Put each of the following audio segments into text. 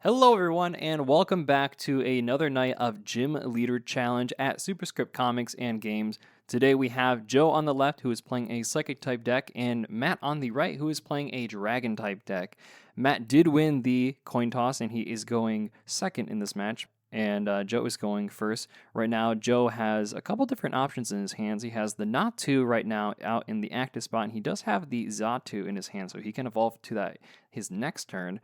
Hello everyone and welcome back to another night of Gym Leader Challenge at Superscript Comics and Games. Today we have Joe on the left who is playing a Psychic type deck and Matt on the right who is playing a Dragon type deck. Matt did win the coin toss and he is going second in this match. And Joe is going first. Right now, Joe has a couple different options in his hands. He has the Natu right now out in the active spot, and he does have the Xatu in his hand, so he can evolve to that his next turn.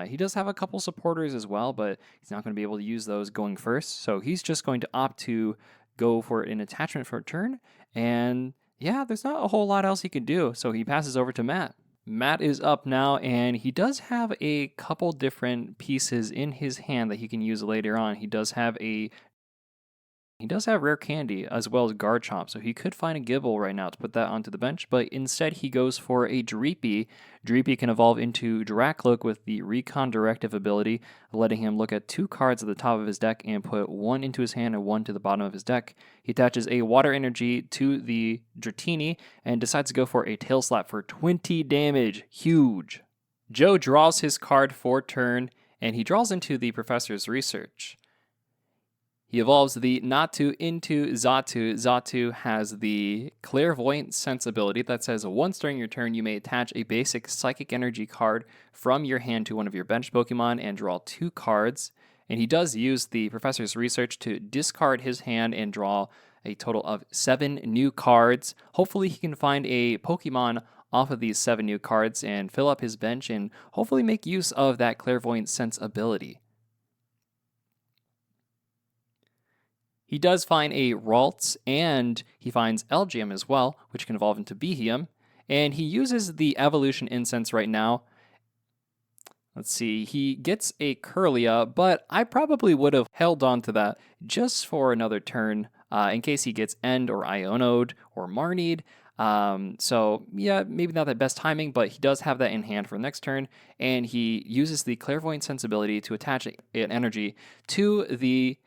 He does have a couple supporters as well, but he's not going to be able to use those going first. So he's just going to opt to go for an attachment for a turn. And yeah, there's not a whole lot else he can do. So he passes over to Matt. Matt is up now, and he does have a couple different pieces in his hand that he can use later on. He does have Rare Candy as well as Garchomp, so he could find a Gibble right now to put that onto the bench, but instead he goes for a Dreepy. Dreepy can evolve into Dracloak with the Recon Directive ability, letting him look at 2 cards at the top of his deck and put 1 into his hand and 1 to the bottom of his deck. He attaches a Water Energy to the Dratini and decides to go for a Tail Slap for 20 damage. Huge. Joe draws his card for turn, and he draws into the Professor's Research. He evolves the Natu into Xatu. Xatu has the Clairvoyant Sense ability that says once during your turn you may attach a basic Psychic Energy card from your hand to one of your bench Pokemon and draw 2 cards. And he does use the Professor's Research to discard his hand and draw a total of 7 new cards. Hopefully he can find a Pokemon off of these 7 new cards and fill up his bench and hopefully make use of that Clairvoyant Sense ability. He does find a Ralts, and he finds Elgyem as well, which can evolve into Beheeyem, and he uses the Evolution Incense right now. Let's see, he gets a Kirlia, but I probably would have held on to that just for another turn in case he gets End or Ionoed or Marnied. So yeah, maybe not the best timing, but he does have that in hand for next turn, and he uses the Clairvoyant Sensibility to attach an energy to the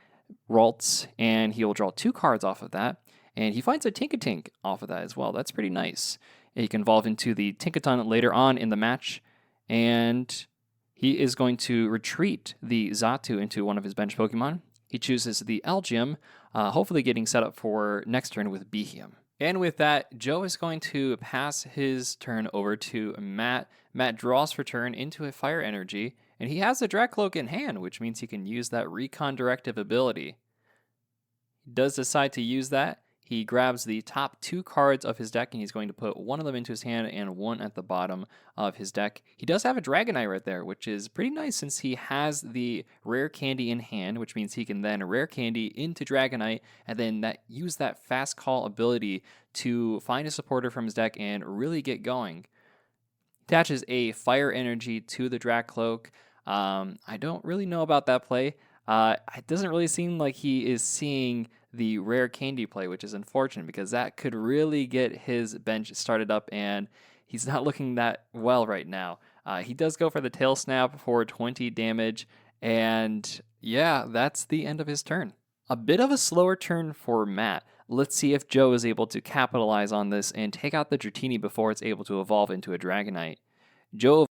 Ralts, and he will draw 2 cards off of that, and he finds a Tinkatink off of that as well. That's pretty nice. He can evolve into the Tinkaton later on in the match, and he is going to retreat the Xatu into one of his bench Pokemon. He chooses the Elgyem, hopefully getting set up for next turn with Beheeyem. And with that, Joe is going to pass his turn over to Matt. Matt draws for turn into a Fire Energy, and he has a Dracloak in hand, which means he can use that Recon Directive ability. He does decide to use that. He grabs the top 2 cards of his deck, and he's going to put 1 of them into his hand and 1 at the bottom of his deck. He does have a Dragonite right there, which is pretty nice since he has the Rare Candy in hand, which means he can then Rare Candy into Dragonite, and then use that Fast Call ability to find a supporter from his deck and really get going. Attaches a Fire Energy to the Dracloak. I don't really know about that play. It doesn't really seem like he is seeing the Rare Candy play, which is unfortunate because that could really get his bench started up, and he's not looking that well right now. He does go for the Tail Snap for 20 damage, and yeah, that's the end of his turn. A bit of a slower turn for Matt. Let's see if Joe is able to capitalize on this and take out the Dratini before it's able to evolve into a Dragonite. Joe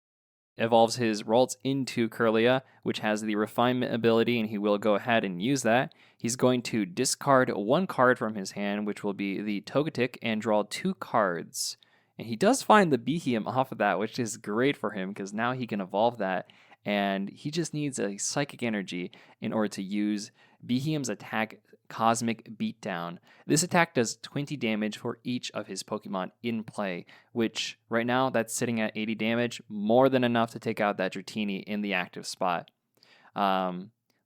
evolves his Ralts into Kirlia, which has the Refinement ability, and he will go ahead and use that. He's going to discard 1 card from his hand, which will be the Togetic, and draw 2 cards. And he does find the Beheeyem off of that, which is great for him because now he can evolve that, and he just needs a Psychic Energy in order to use Beheeyem's attack, Cosmic Beatdown. This attack does 20 damage for each of his Pokemon in play, which right now that's sitting at 80 damage, more than enough to take out that Dratini in the active spot.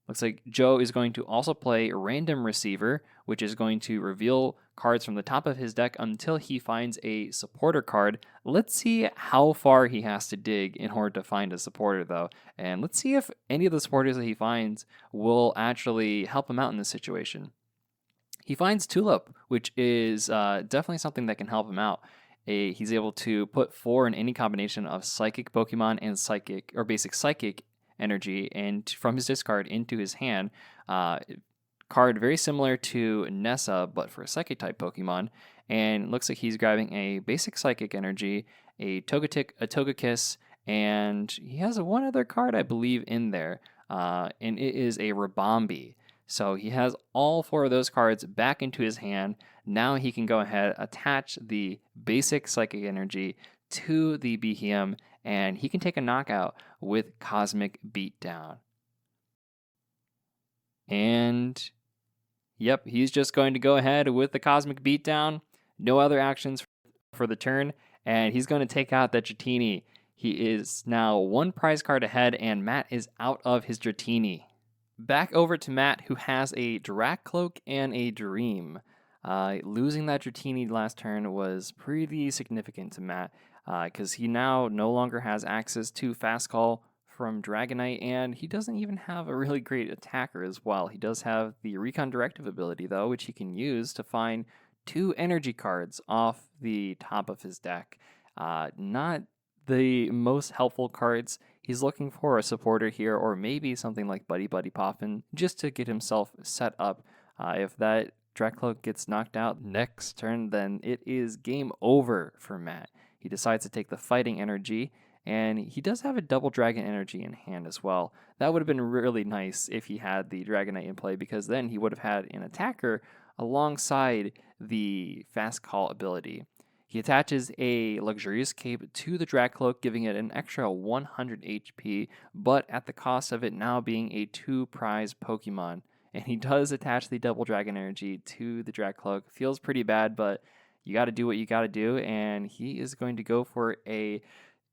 Looks like Joe is going to also play Random Receiver, which is going to reveal cards from the top of his deck until he finds a supporter card. Let's see how far he has to dig in order to find a supporter, though. And let's see if any of the supporters that he finds will actually help him out in this situation. He finds Tulip, which is definitely something that can help him out. He's able to put 4 in any combination of Psychic Pokemon and Psychic, or basic Psychic Energy, and from his discard into his hand. Card very similar to Nessa, but for a Psychic type Pokemon. And it looks like he's grabbing a basic Psychic Energy, a Togetic, a Togekiss, And he has one other card, I believe, in there, and it is a Ribombee. So he has all 4 of those cards back into his hand. Now he can go ahead, attach the basic Psychic Energy to the Beheeyem, and he can take a knockout with Cosmic Beatdown. And yep, he's just going to go ahead with the Cosmic Beatdown. No other actions for the turn, and he's going to take out that Dratini. He is now 1 prize card ahead, and Matt is out of his Dratini. Back over to Matt, who has a Dracloak and a Dream. Losing that Dratini last turn was pretty significant to Matt, because he now no longer has access to Fast Call from Dragonite, and he doesn't even have a really great attacker as well. He does have the Recon Directive ability, though, which he can use to find 2 energy cards off the top of his deck. Not the most helpful cards. He's looking for a supporter here, or maybe something like Buddy-Buddy Poffin, just to get himself set up. If that Dracloak gets knocked out next turn, then it is game over for Matt. He decides to take the Fighting Energy, and he does have a double Dragon Energy in hand as well. That would have been really nice if he had the Dragonite in play, because then he would have had an attacker alongside the Fast Call ability. He attaches a Luxurious Cape to the Dracloak, giving it an extra 100 HP, but at the cost of it now being a 2 prize Pokemon. And he does attach the Double Dragon Energy to the Dracloak. Feels pretty bad, but you got to do what you got to do, and he is going to go for a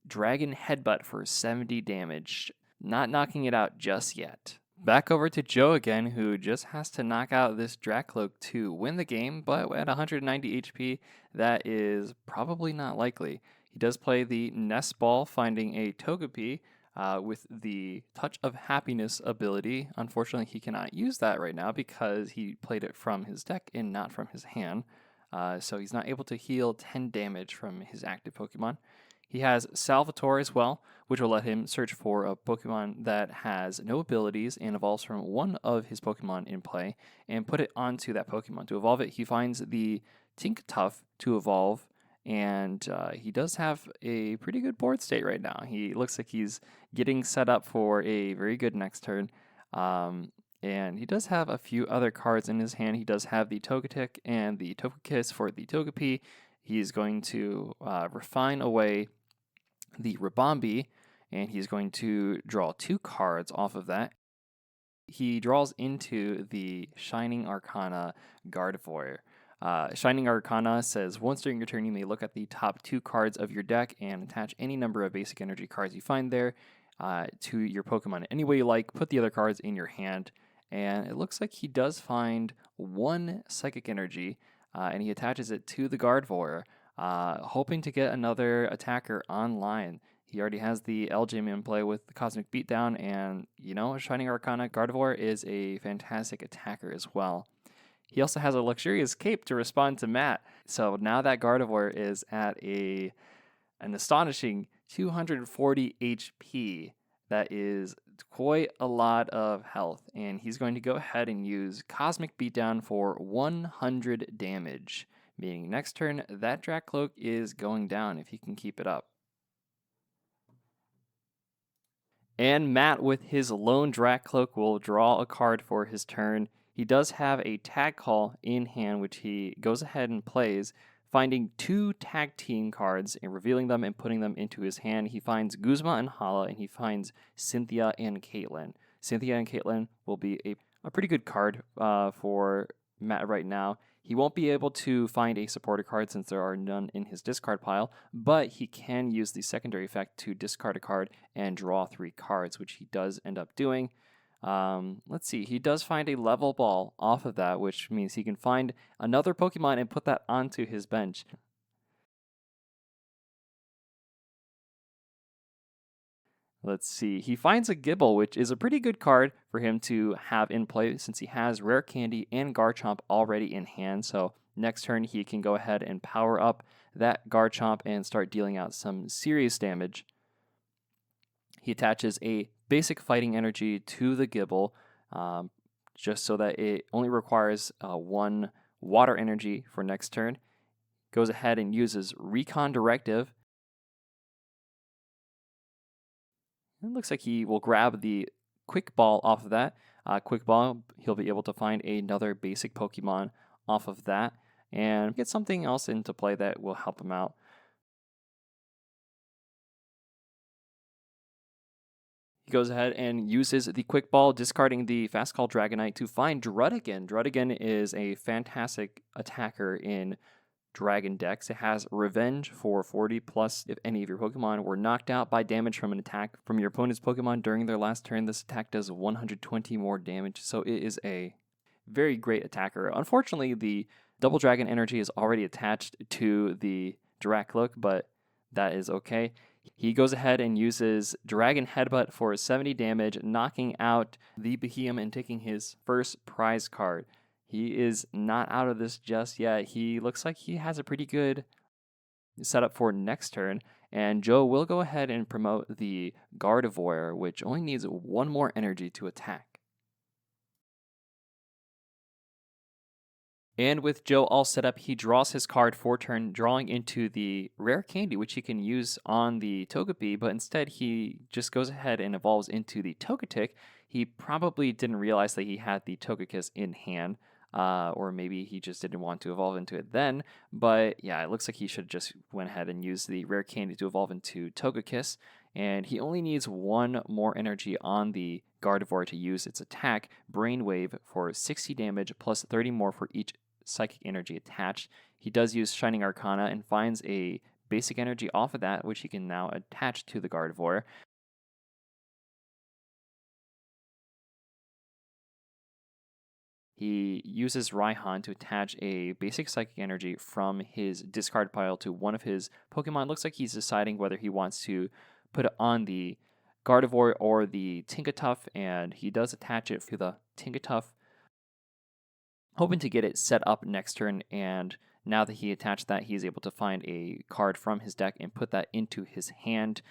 Dragon Headbutt for 70 damage, not knocking it out just yet. Back over to Joe again, who just has to knock out this Dracloak to win the game, but at 190 HP, that is probably not likely. He does play the Nest Ball, finding a Togepi with the Touch of Happiness ability. Unfortunately, he cannot use that right now because he played it from his deck and not from his hand. So he's not able to heal 10 damage from his active Pokemon. He has Salvatore as well, which will let him search for a Pokemon that has no abilities and evolves from one of his Pokemon in play and put it onto that Pokemon. To evolve it, he finds the Tinkatuff to evolve, and he does have a pretty good board state right now. He looks like he's getting set up for a very good next turn. And he does have a few other cards in his hand. He does have the Togetic and the Togekiss for the Togepi. He's going to refine away the Ribombee, and he's going to draw 2 cards off of that. He draws into the Shining Arcana Gardevoir. Shining Arcana says, once during your turn, you may look at the top 2 cards of your deck and attach any number of basic energy cards you find there to your Pokemon any way you like. Put the other cards in your hand. And it looks like he does find 1 Psychic Energy, and he attaches it to the Gardevoir, hoping to get another attacker online. He already has the Elgyem in play with the Cosmic Beatdown, and, you know, Shining Arcana Gardevoir is a fantastic attacker as well. He also has a Luxurious Cape to respond to Matt, so now that Gardevoir is at an astonishing 240 HP. That is quite a lot of health, and he's going to go ahead and use Cosmic Beatdown for 100 damage, meaning next turn that Dracloak is going down if he can keep it up. And Matt, with his lone Dracloak, will draw a card for his turn. He does have a Tag Call in hand, which he goes ahead and plays, finding 2 tag team cards and revealing them and putting them into his hand. He finds Guzma and Hala, and he finds Cynthia and Caitlin. Cynthia and Caitlin will be a pretty good card for Matt right now. He won't be able to find a supporter card since there are none in his discard pile, but he can use the secondary effect to discard a card and draw 3 cards, which he does end up doing. Let's see, he does find a level ball off of that, which means he can find another Pokemon and put that onto his bench. Let's see, he finds a Gibble, which is a pretty good card for him to have in play since he has Rare Candy and Garchomp already in hand. So next turn he can go ahead and power up that Garchomp and start dealing out some serious damage. He attaches a basic Fighting Energy to the Gibble, just so that it only requires 1 Water Energy for next turn. Goes ahead and uses Recon Directive It looks like he will grab the Quick Ball off of that. Quick Ball, he'll be able to find another basic Pokemon off of that and get something else into play that will help him out. He goes ahead and uses the Quick Ball, discarding the Fast Call Dragonite to find Druddigon. Druddigon is a fantastic attacker in Dragon decks. It has Revenge for 40 plus if any of your Pokemon were knocked out by damage from an attack from your opponent's Pokemon during their last turn. This attack does 120 more damage, so it is a very great attacker. Unfortunately, the Double Dragon energy is already attached to the Dracloak, but that is okay. He goes ahead and uses Dragon Headbutt for 70 damage, knocking out the Beheeyem and taking his first prize card. He is not out of this just yet. He looks like he has a pretty good setup for next turn. And Joe will go ahead and promote the Gardevoir, which only needs one more energy to attack. And with Joe all set up, he draws his card for turn, drawing into the Rare Candy, which he can use on the Togepi, but instead he just goes ahead and evolves into the Togetic. He probably didn't realize that he had the Togekiss in hand, or maybe he just didn't want to evolve into it then, but yeah, it looks like he should just went ahead and used the Rare Candy to evolve into Togekiss, and he only needs one more energy on the Gardevoir to use its attack, Brainwave, for 60 damage plus 30 more for each psychic energy attached. He does use Shining Arcana and finds a basic energy off of that, which he can now attach to the Gardevoir. He uses Raihan to attach a basic psychic energy from his discard pile to one of his Pokemon. Looks like he's deciding whether he wants to put it on the Gardevoir or the Tinkatuff, and he does attach it to the Tinkatuff, hoping to get it set up next turn. And now that he attached that, he's able to find a card from his deck and put that into his hand,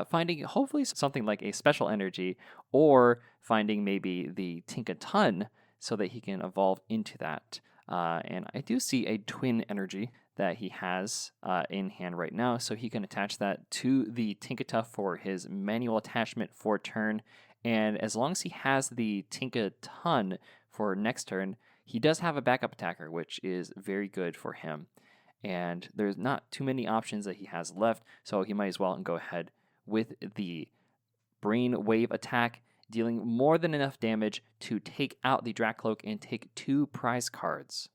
finding hopefully something like a special energy, or finding maybe the Tinkaton so that he can evolve into that. And I do see a twin energy that he has in hand right now, so he can attach that to the Tinkatuff for his manual attachment for turn. And as long as he has the Tinkaton for next turn, he does have a backup attacker, which is very good for him. And there's not too many options that he has left, so he might as well go ahead with the Brain Wave attack, dealing more than enough damage to take out the Dracloak and take 2 prize cards.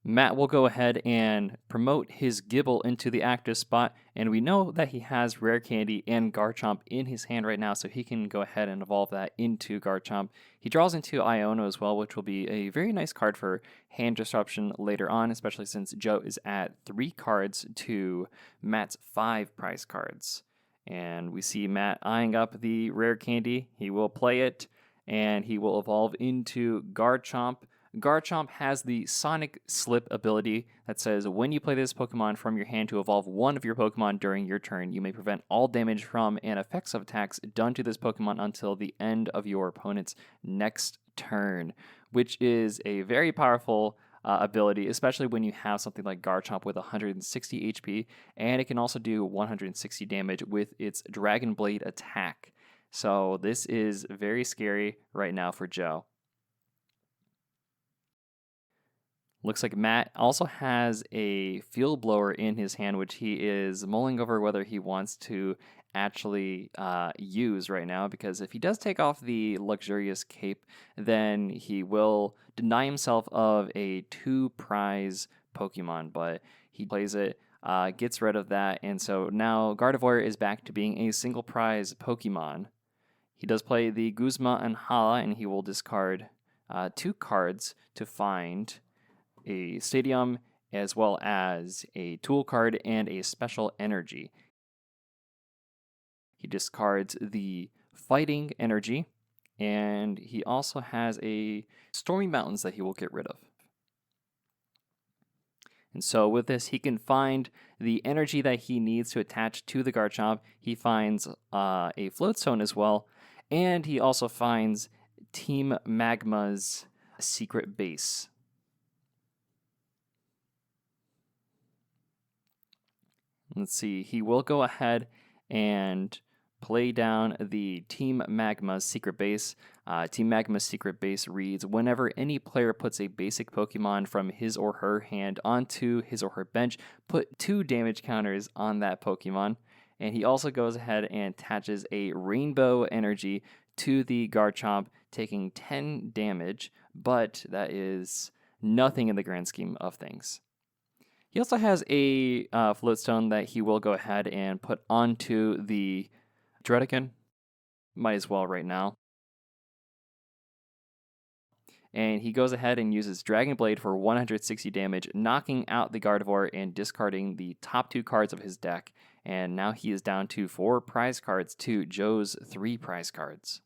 Matt will go ahead and promote his Gibble into the active spot, and we know that he has Rare Candy and Garchomp in his hand right now, so he can go ahead and evolve that into Garchomp. He draws into Iono as well, which will be a very nice card for hand disruption later on, especially since Joe is at 3 cards to Matt's 5 prize cards. And we see Matt eyeing up the Rare Candy. He will play it, and he will evolve into Garchomp. Garchomp has the Sonic Slip ability that says when you play this Pokemon from your hand to evolve one of your Pokemon during your turn, you may prevent all damage from and effects of attacks done to this Pokemon until the end of your opponent's next turn, which is a very powerful ability, especially when you have something like Garchomp with 160 HP, and it can also do 160 damage with its Dragon Blade attack. So this is very scary right now for Joe. Looks like Matt also has a Field Blower in his hand, which he is mulling over whether he wants to actually use right now, because if he does take off the Luxurious Cape, then he will deny himself of a 2 prize Pokemon, but he plays it, gets rid of that, and so now Gardevoir is back to being a single prize Pokemon. He does play the Guzma and Hala, and he will discard 2 cards to find a Stadium, as well as a Tool card and a Special Energy. He discards the Fighting Energy, and he also has a Stormy Mountains that he will get rid of. And so with this, he can find the energy that he needs to attach to the Garchomp. He finds a Floatstone as well, and he also finds Team Magma's secret base. Let's see, he will go ahead and play down the Team Magma's secret base. Team Magma's secret base reads, whenever any player puts a basic Pokemon from his or her hand onto his or her bench, put 2 damage counters on that Pokemon. And he also goes ahead and attaches a Rainbow Energy to the Garchomp, taking 10 damage, but that is nothing in the grand scheme of things. He also has a Floatstone that he will go ahead and put onto the Druddigon. Might as well right now. And he goes ahead and uses Dragon Blade for 160 damage, knocking out the Gardevoir and discarding the top 2 cards of his deck. And now he is down to 4 prize cards to Joe's 3 prize cards.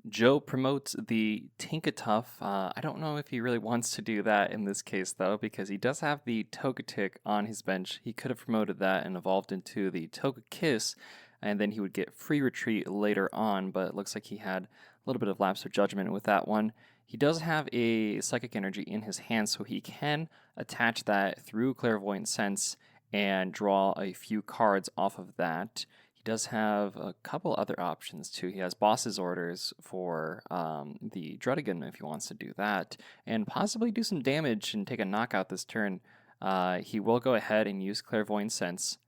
Joe promotes the Tinkatuff. I don't know if he really wants to do that in this case, though, because he does have the Togetic on his bench. He could have promoted that and evolved into the Togekiss, and then he would get free retreat later on, but it looks like he had a little bit of lapse of judgment with that one. He does have a Psychic Energy in his hand, so he can attach that through Clairvoyant Sense and draw a few cards off of that. He does have a couple other options too. He has Boss's Orders for the Druddigon if he wants to do that, and possibly do some damage and take a knockout this turn. He will go ahead and use Clairvoyant Sense,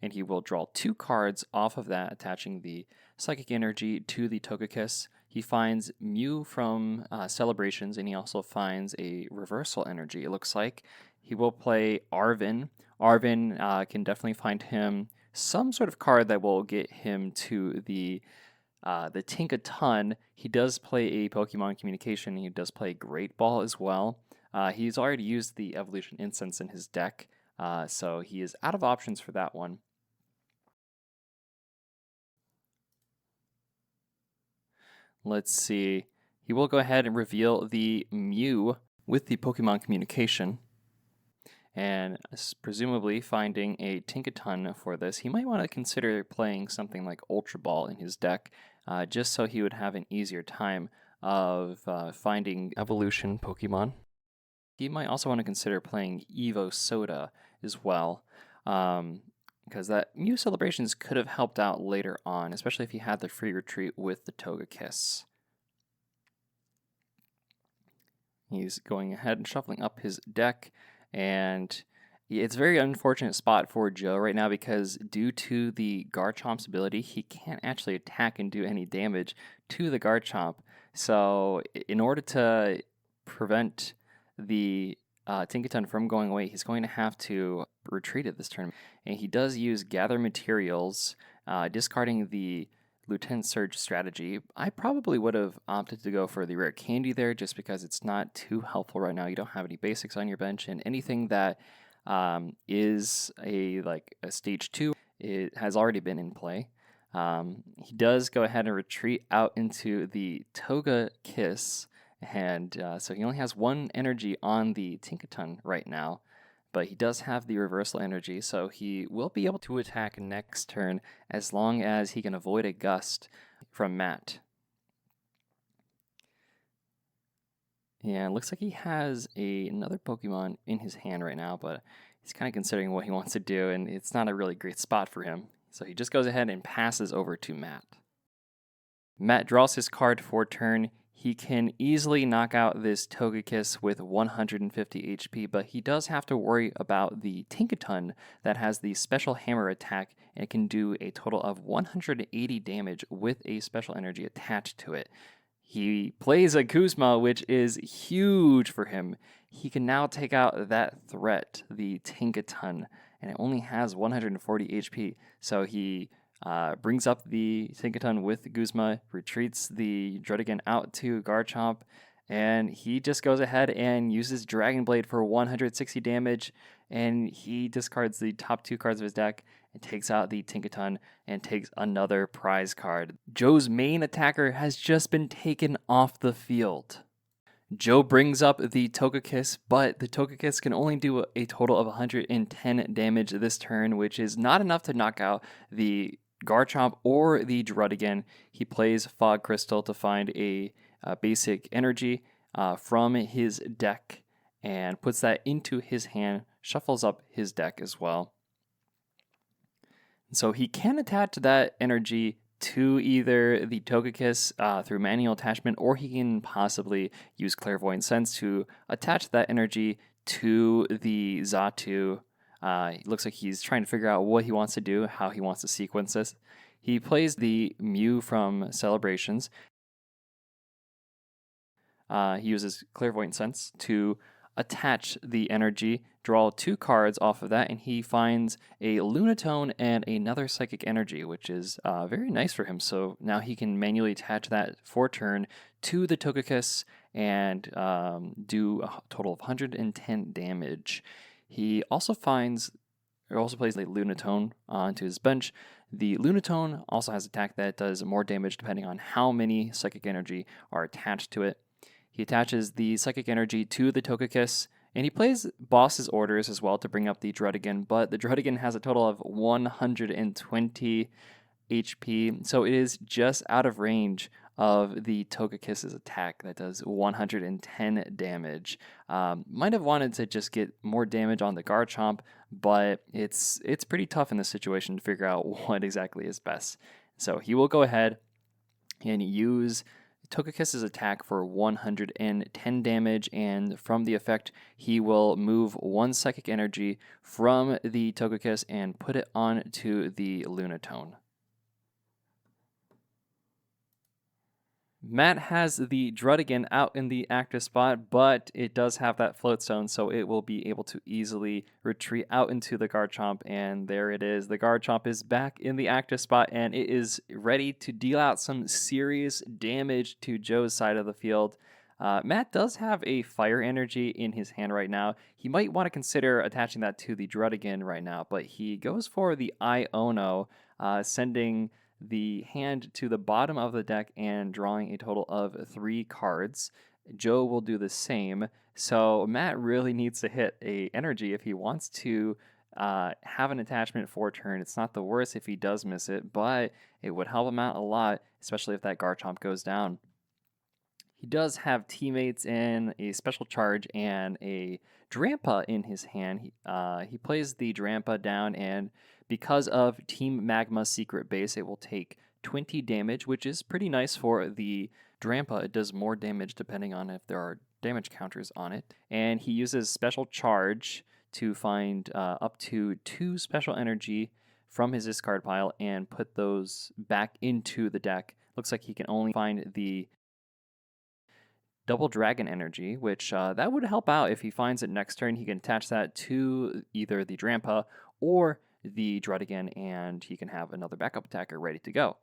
and he will draw 2 cards off of that, attaching the Psychic Energy to the Togekiss. He finds Mew from Celebrations, and he also finds a Reversal Energy, it looks like. He will play Arven. Arven can definitely find him some sort of card that will get him to the Tinkaton. He does play a Pokemon Communication. He does play Great Ball as well. He's already used the Evolution Incense in his deck, so he is out of options for that one. Let's see. He will go ahead and reveal the Mew with the Pokemon Communication. And presumably finding a Tinkaton for this, he might want to consider playing something like Ultra Ball in his deck, just so he would have an easier time of finding evolution Pokemon. He might also want to consider playing Evo Soda as well, because that Mew Celebrations could have helped out later on, especially if he had the free retreat with the Togekiss. He's going ahead and shuffling up his deck, and it's a very unfortunate spot for Joe right now because due to the Garchomp's ability, he can't actually attack and do any damage to the Garchomp. So in order to prevent the Tinkaton from going away, he's going to have to retreat at this turn. And he does use Gather Materials, discarding the Lieutenant Surge strategy. I probably would have opted to go for the Rare Candy there just because it's not too helpful right now. You don't have any basics on your bench, and anything that is a stage 2, it has already been in play. He does go ahead and retreat out into the Togekiss, and so he only has 1 energy on the Tinkaton right now, but he does have the Reversal Energy, so he will be able to attack next turn as long as he can avoid a Gust from Matt. Yeah, it looks like he has another Pokemon in his hand right now, but he's kind of considering what he wants to do, and it's not a really great spot for him. So he just goes ahead and passes over to Matt. Matt draws his card for turn. He can easily knock out this Togekiss with 150 HP, but he does have to worry about the Tinkaton that has the Special Hammer attack, and it can do a total of 180 damage with a Special Energy attached to it. He plays a Guzma, which is huge for him. He can now take out that threat, the Tinkaton, and it only has 140 HP, so he brings up the Tinkaton with Guzma, retreats the Druddigon out to Garchomp, and he just goes ahead and uses Dragon Blade for 160 damage, and he discards the top 2 cards of his deck and takes out the Tinkaton and takes another prize card. Joe's main attacker has just been taken off the field. Joe brings up the Togekiss, but the Togekiss can only do a total of 110 damage this turn, which is not enough to knock out the Garchomp or the Druddigon. He plays Fog Crystal to find a basic energy from his deck and puts that into his hand, shuffles up his deck as well. So he can attach that energy to either the Togekiss through manual attachment, or he can possibly use Clairvoyant Sense to attach that energy to the Xatu. It looks like he's trying to figure out what he wants to do, how he wants to sequence this. He plays the Mew from Celebrations. He uses Clairvoyant Sense to attach the energy, draw 2 cards off of that, and he finds a Lunatone and another Psychic Energy, which is very nice for him. So now he can manually attach that for turn to the Togekiss and do a total of 110 damage. He also plays a Lunatone onto his bench. The Lunatone also has attack that does more damage depending on how many Psychic Energy are attached to it. He attaches the Psychic Energy to the Togekiss, and he plays Boss's Orders as well to bring up the Druddigon, but the Druddigon has a total of 120 HP, so it is just out of range of the Togekiss's attack that does 110 damage. Might have wanted to just get more damage on the Garchomp, but it's pretty tough in this situation to figure out what exactly is best. So he will go ahead and use Togekiss's attack for 110 damage, and from the effect, he will move 1 Psychic Energy from the Togekiss and put it onto the Lunatone. Matt has the Druddigon out in the active spot, but it does have that float zone, so it will be able to easily retreat out into the Garchomp, and there it is. The Garchomp is back in the active spot, and it is ready to deal out some serious damage to Joe's side of the field. Matt does have a Fire Energy in his hand right now. He might want to consider attaching that to the Druddigon right now, but he goes for the Iono, sending the hand to the bottom of the deck and drawing a total of 3 cards. Joe will do the same. So Matt really needs to hit a energy if he wants to have an attachment for turn. It's not the worst if he does miss it, but it would help him out a lot, especially if that Garchomp goes down. He does have teammates in a special charge and a Drampa in his hand. He plays the Drampa down, and because of Team Magma's secret base, it will take 20 damage, which is pretty nice for the Drampa. It does more damage depending on if there are damage counters on it. And he uses special charge to find up to 2 special energy from his discard pile and put those back into the deck. Looks like he can only find the Double Dragon Energy, which that would help out if he finds it next turn. He can attach that to either the Drampa or the Druddigon, and he can have another backup attacker ready to go.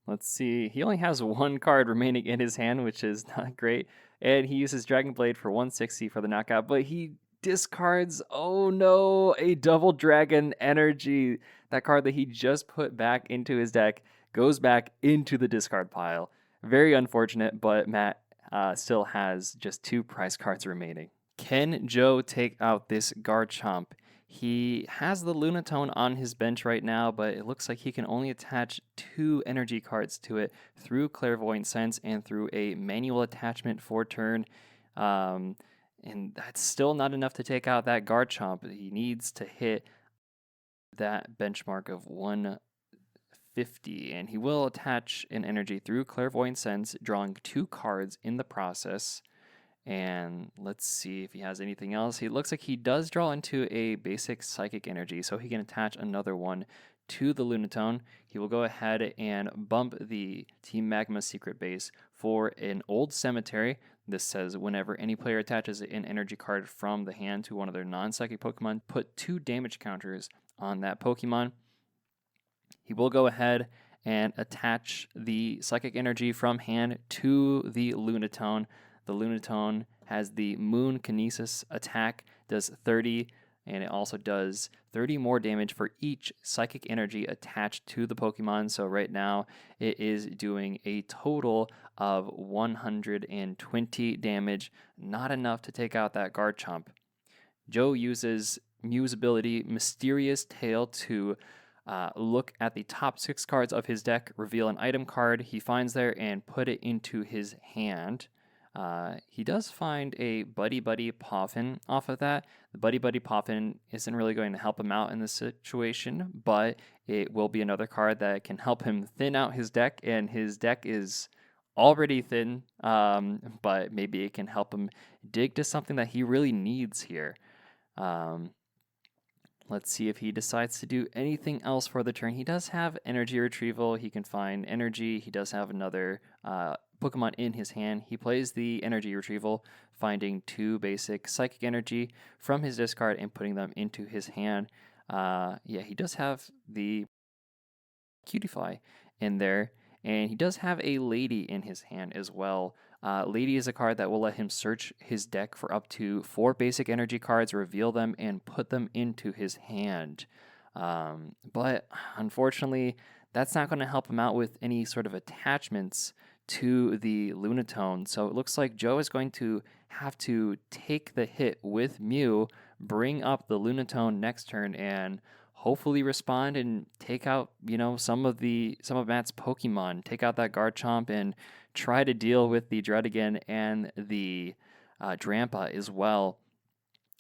Let's see, he only has 1 card remaining in his hand, which is not great, and he uses Dragon Blade for 160 for the knockout, but he discards, oh no, a Double Dragon Energy. That card that he just put back into his deck goes back into the discard pile. Very unfortunate, but Matt still has just 2 prize cards remaining. Can Joe take out this Garchomp? He has the Lunatone on his bench right now, but it looks like he can only attach 2 energy cards to it through Clairvoyant Sense and through a manual attachment for turn. And that's still not enough to take out that Garchomp. He needs to hit that benchmark of 150, and he will attach an energy through Clairvoyant Sense, drawing 2 cards in the process. And let's see if he has anything else. He looks like he does draw into a basic Psychic Energy, so he can attach another one to the Lunatone. He will go ahead and bump the Team Magma secret base for an Old Cemetery. This says whenever any player attaches an energy card from the hand to one of their non-psychic Pokemon, put 2 damage counters on that Pokemon. He will go ahead and attach the Psychic Energy from hand to the Lunatone. The Lunatone has the Moon Kinesis attack, does 30, and it also does 30 more damage for each Psychic Energy attached to the Pokemon. So right now it is doing a total of 120 damage, not enough to take out that Garchomp. Joe uses Mew's ability Mysterious Tail to look at the top 6 cards of his deck, reveal an item card he finds there, and put it into his hand. He does find a Buddy-Buddy Poffin off of that. The Buddy-Buddy Poffin isn't really going to help him out in this situation, but it will be another card that can help him thin out his deck, and his deck is already thin, but maybe it can help him dig to something that he really needs here. Let's see if he decides to do anything else for the turn. He does have Energy Retrieval. He can find Energy. He does have another Pokemon in his hand. He plays the Energy Retrieval, finding 2 basic Psychic Energy from his discard and putting them into his hand. Yeah, he does have the Cutiefly in there, and he does have a Lady in his hand as well. Lady is a card that will let him search his deck for up to 4 basic energy cards, reveal them, and put them into his hand. But unfortunately, that's not going to help him out with any sort of attachments to the Lunatone. So it looks like Joe is going to have to take the hit with Mew, bring up the Lunatone next turn, and hopefully respond and take out, some of Matt's Pokemon. Take out that Garchomp and try to deal with the Dredigan and the Drampa as well.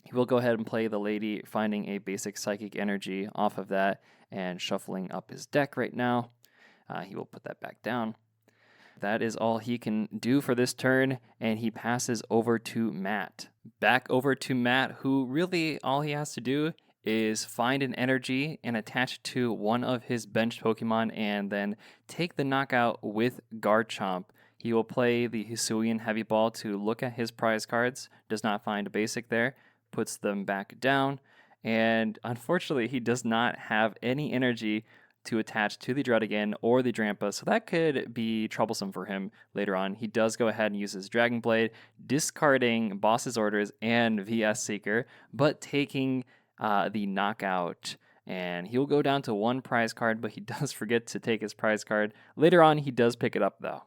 He will go ahead and play the Lady, finding a basic Psychic Energy off of that and shuffling up his deck right now. He will put that back down. That is all he can do for this turn, and he passes over to Matt. Back over to Matt, who really all he has to do is find an energy and attach it to one of his benched Pokemon and then take the knockout with Garchomp. He will play the Hisuian Heavy Ball to look at his prize cards, does not find a basic there, puts them back down, and unfortunately he does not have any energy to attach to the Dredigan or the Drampa, so that could be troublesome for him later on. He does go ahead and use his Dragon Blade, discarding Boss's Orders and VS Seeker, but taking the knockout, and he'll go down to 1 prize card, but he does forget to take his prize card. Later on, he does pick it up, though.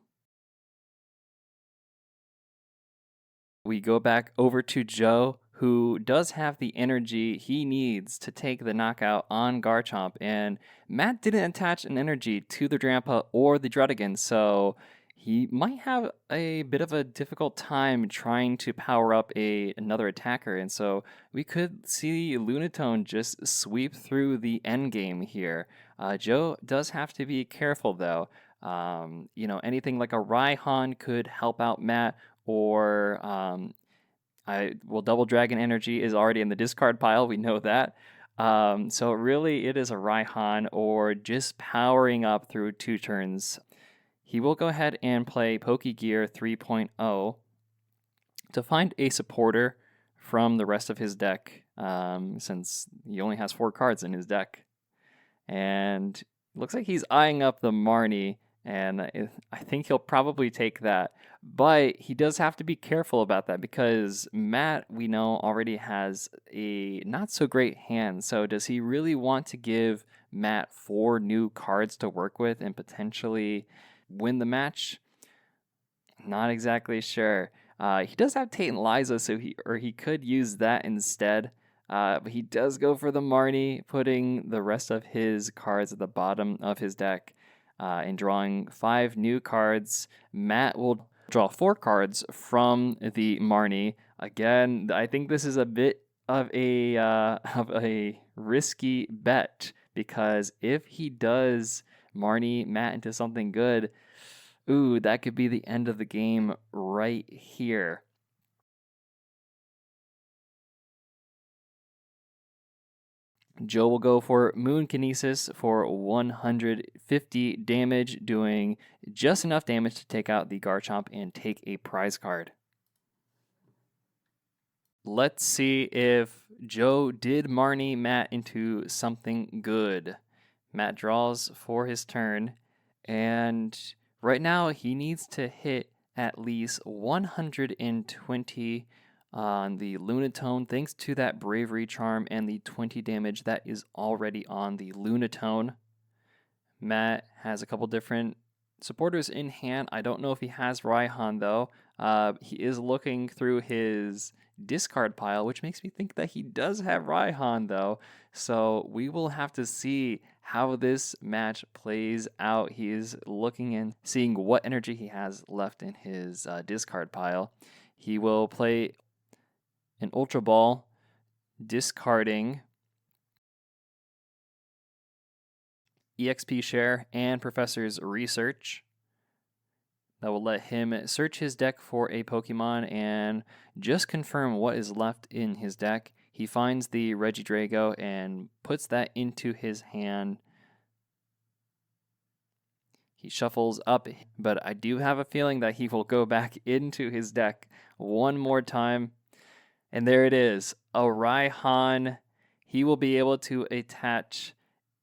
We go back over to Joe, who does have the energy he needs to take the knockout on Garchomp, and Matt didn't attach an energy to the Drampa or the Dredigan, so he might have a bit of a difficult time trying to power up another attacker, and so we could see Lunatone just sweep through the endgame here. Joe does have to be careful, though. Anything like a Raihan could help out Matt, or Double Dragon Energy is already in the discard pile. We know that. So really, it is a Raihan or just powering up through 2 turns. He will go ahead and play Pokégear 3.0 to find a supporter from the rest of his deck, since he only has 4 cards in his deck. And it looks like he's eyeing up the Marnie, and I think he'll probably take that. But he does have to be careful about that because Matt, we know, already has a not so great hand. So does he really want to give Matt 4 new cards to work with and potentially win the match? Not exactly sure. He does have Tate and Liza, so he could use that instead. But he does go for the Marnie, putting the rest of his cards at the bottom of his deck. And drawing 5 new cards. Matt will draw 4 cards from the Marnie. Again, I think this is a bit of a risky bet, because if he does Marnie Matt into something good, that could be the end of the game right here. Joe will go for Moon Kinesis for 150 damage, doing just enough damage to take out the Garchomp and take a prize card. Let's see if Joe did Marnie Matt into something good. Matt draws for his turn, and right now he needs to hit at least 120 on the Lunatone, thanks to that Bravery Charm and the 20 damage that is already on the Lunatone. Matt has a couple different supporters in hand. I don't know if he has Raihan, though. He is looking through his discard pile, which makes me think that he does have Raihan, though. So we will have to see how this match plays out. He is looking and seeing what energy he has left in his discard pile. He will play an Ultra Ball, discarding EXP Share and Professor's Research. That will let him search his deck for a Pokemon and just confirm what is left in his deck. He finds the Regidrago and puts that into his hand. He shuffles up, but I do have a feeling that he will go back into his deck one more time. And there it is, a Raihan. He will be able to attach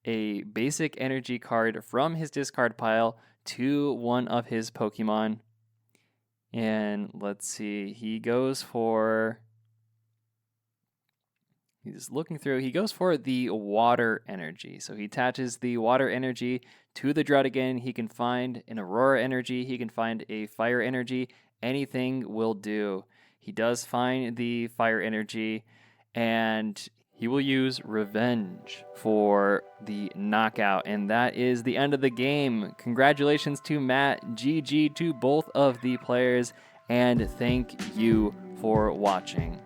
a basic energy card from his discard pile to one of his Pokemon. And let's see, he goes for... He's looking through. He goes for the water energy. So he attaches the water energy to the Druddigon. He can find an Aurora energy. He can find a fire energy. Anything will do. He does find the fire energy, and he will use Revenge for the knockout. And that is the end of the game. Congratulations to Matt. GG to both of the players. And thank you for watching.